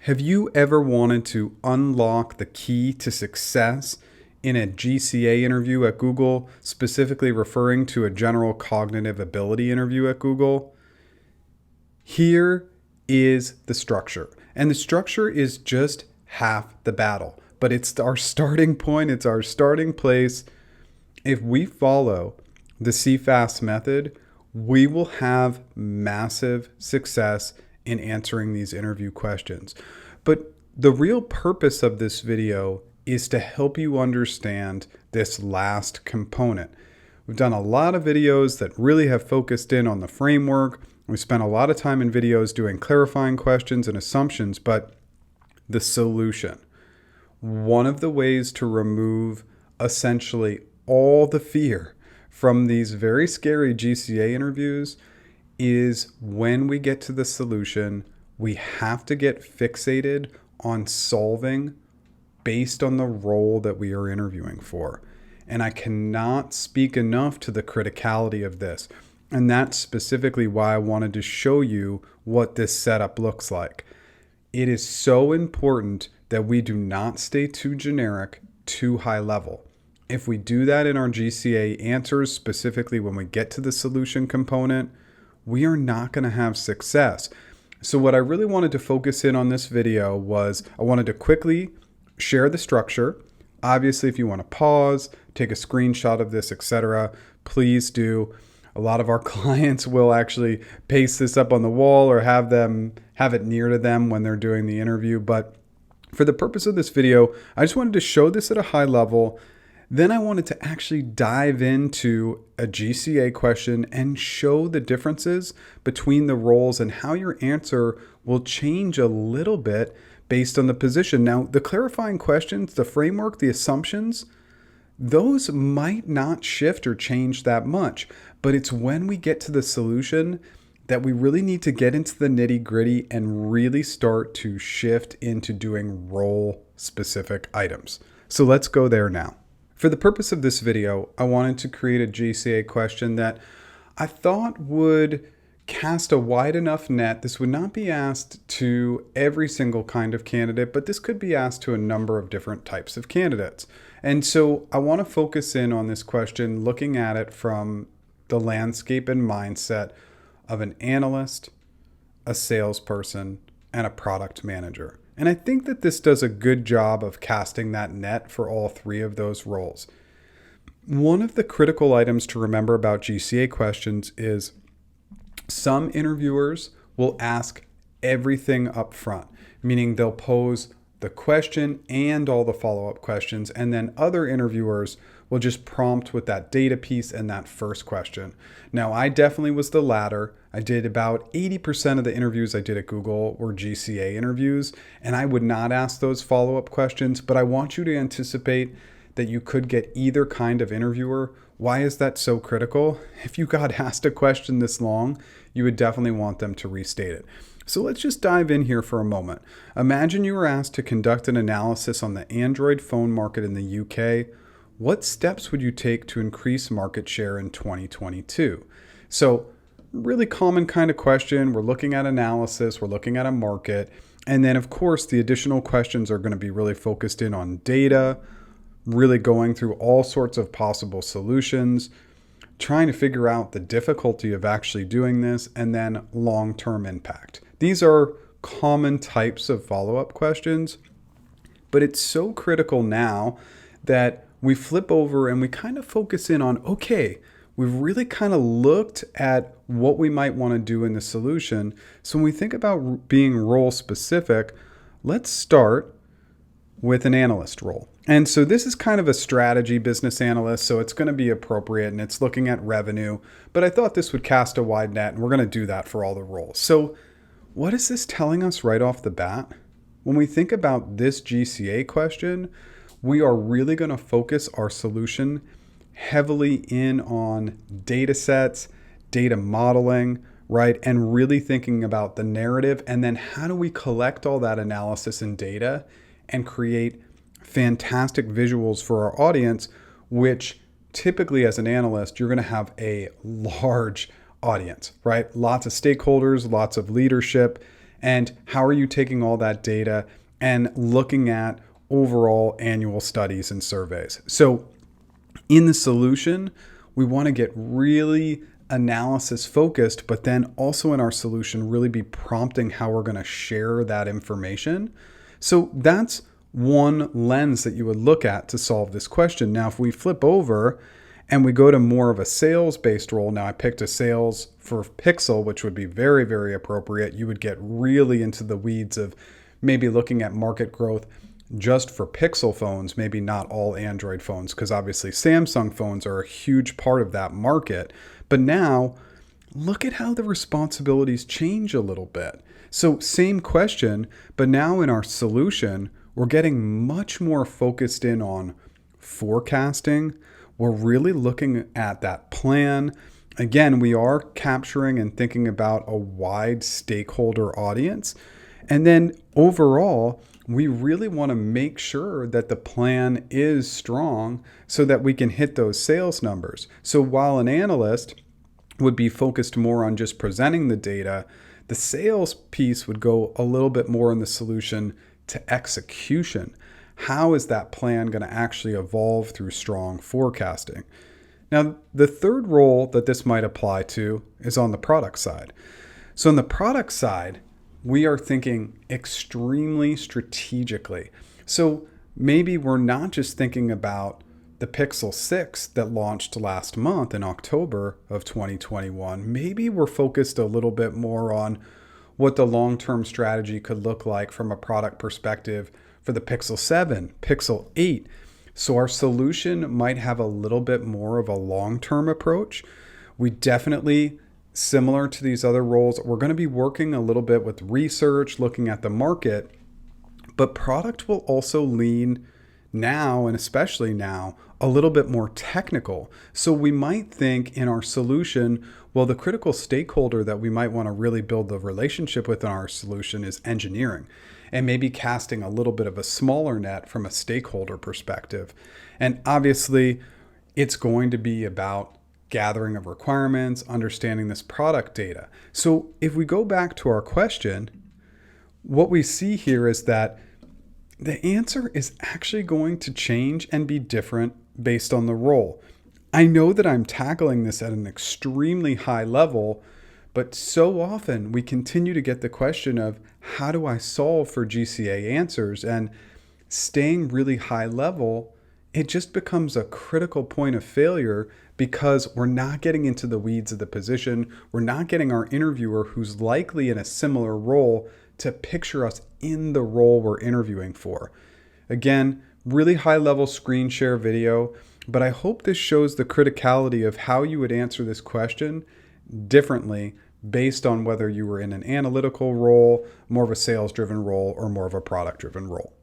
Have you ever wanted to unlock the key to success in a GCA interview at Google, specifically referring to a general cognitive ability interview at Google? Here is the structure. And the structure is just half the battle, but it's our starting point, it's our starting place. If we follow the CFAST method, we will have massive success in answering these interview questions. But the real purpose of this video is to help you understand this last component. We've done a lot of videos that really have focused in on the framework. We spent a lot of time in videos doing clarifying questions and assumptions, but the solution. One of the ways to remove essentially all the fear from these very scary GCA interviews is when we get to the solution, we have to get fixated on solving based on the role that we are interviewing for. And I cannot speak enough to the criticality of this. And that's specifically why I wanted to show you what this setup looks like. It is so important that we do not stay too generic, too high level. If we do that in our GCA answers, specifically when we get to the solution component, we are not going to have success. So what I really wanted to focus in on this video was I wanted to quickly share the structure. Obviously, if you want to pause, take a screenshot of this, etc., please do. A lot of our clients will actually paste this up on the wall or have it near to them when they're doing the interview. But for the purpose of this video, I just wanted to show this at a high level. Then I wanted to actually dive into a GCA question and show the differences between the roles and how your answer will change a little bit based on the position. Now, the clarifying questions, the framework, the assumptions, those might not shift or change that much, but it's when we get to the solution that we really need to get into the nitty-gritty and really start to shift into doing role-specific items. So let's go there now. For the purpose of this video, I wanted to create a GCA question that I thought would cast a wide enough net. This would not be asked to every single kind of candidate, but this could be asked to a number of different types of candidates. And so I want to focus in on this question, looking at it from the landscape and mindset of an analyst, a salesperson, and a product manager. And I think that this does a good job of casting that net for all three of those roles. One of the critical items to remember about GCA questions is some interviewers will ask everything up front, meaning they'll pose the question and all the follow-up questions, and then other interviewers will just prompt with that data piece and that first question. Now, I definitely was the latter. I did about 80% of the interviews I did at Google were GCA interviews, and I would not ask those follow-up questions, but I want you to anticipate that you could get either kind of interviewer. Why is that so critical? If you got asked a question this long, you would definitely want them to restate it. So let's just dive in here for a moment. Imagine you were asked to conduct an analysis on the Android phone market in the UK. What steps would you take to increase market share in 2022? So really common kind of question. We're looking at analysis, we're looking at a market. And then of course, the additional questions are going to be really focused in on data, really going through all sorts of possible solutions, trying to figure out the difficulty of actually doing this, and then long-term impact. These are common types of follow-up questions, but it's so critical now that we flip over and we kind of focus in on, okay, we've really kind of looked at what we might want to do in the solution. So when we think about being role specific, let's start with an analyst role. And so this is kind of a strategy business analyst, so it's going to be appropriate and it's looking at revenue, but I thought this would cast a wide net and we're going to do that for all the roles. So what is this telling us right off the bat? When we think about this GCA question, we are really going to focus our solution heavily in on data sets, data modeling, right? And really thinking about the narrative and then how do we collect all that analysis and data and create fantastic visuals for our audience, which typically as an analyst, you're going to have a large audience, right? Lots of stakeholders, lots of leadership. And how are you taking all that data and looking at overall annual studies and surveys? So in the solution, we want to get really analysis focused, but then also in our solution, really be prompting how we're going to share that information. So that's one lens that you would look at to solve this question. Now, if we flip over and we go to more of a sales-based role, now I picked a sales for Pixel, which would be very, very appropriate. You would get really into the weeds of maybe looking at market growth just for Pixel phones, maybe not all Android phones, because obviously Samsung phones are a huge part of that market. But now, look at how the responsibilities change a little bit. So same question, but now in our solution, we're getting much more focused in on forecasting. We're really looking at that plan. Again, we are capturing and thinking about a wide stakeholder audience. And then overall, we really want to make sure that the plan is strong so that we can hit those sales numbers. So while an analyst would be focused more on just presenting the data, the sales piece would go a little bit more in the solution to execution. How is that plan going to actually evolve through strong forecasting? Now, the third role that this might apply to is on the product side. So on the product side, we are thinking extremely strategically. So maybe we're not just thinking about the Pixel 6 that launched last month in October of 2021. Maybe we're focused a little bit more on what the long-term strategy could look like from a product perspective for the Pixel 7, Pixel 8. So our solution might have a little bit more of a long-term approach. We definitely, similar to these other roles, we're going to be working a little bit with research, looking at the market, but product will also lean now, and especially now, a little bit more technical. So we might think in our solution, well, the critical stakeholder that we might want to really build the relationship with in our solution is engineering, and maybe casting a little bit of a smaller net from a stakeholder perspective. And obviously, it's going to be about gathering of requirements, understanding this product data. So if we go back to our question, what we see here is that the answer is actually going to change and be different based on the role. I know that I'm tackling this at an extremely high level, but so often we continue to get the question of how do I solve for GCA answers? And staying really high level, it just becomes a critical point of failure because we're not getting into the weeds of the position. We're not getting our interviewer, who's likely in a similar role, to picture us in the role we're interviewing for. Again, really high level screen share video, but I hope this shows the criticality of how you would answer this question differently based on whether you were in an analytical role, more of a sales driven role, or more of a product driven role.